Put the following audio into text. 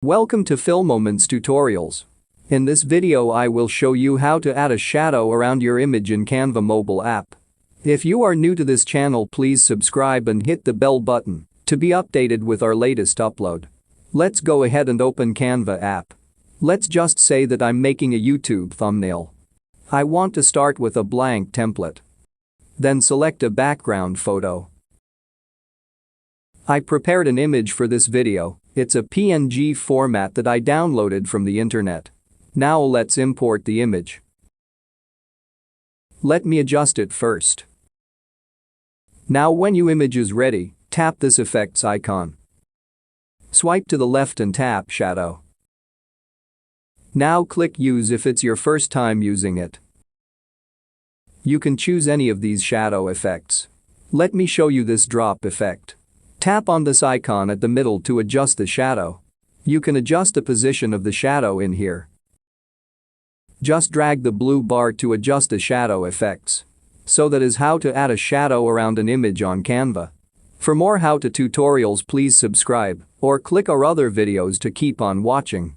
Welcome to Filmoments tutorials. In this video I will show you how to add a shadow around your image in Canva Mobile App. If you are new to this channel, please subscribe and hit the bell button to be updated with our latest upload. Let's go ahead and open Canva app. Let's just say that I'm making a YouTube thumbnail. I want to start with a blank template. Then select a background photo. I prepared an image for this video. It's a PNG format that I downloaded from the internet. Now let's import the image. Let me adjust it first. Now when your image is ready, tap this effects icon. Swipe to the left and tap shadow. Now click use if it's your first time using it. You can choose any of these shadow effects. Let me show you this drop effect. Tap on this icon at the middle to adjust the shadow. You can adjust the position of the shadow in here. Just drag the blue bar to adjust the shadow effects. So that is how to add a shadow around an image on Canva. For more how-to tutorials, please subscribe or click our other videos to keep on watching.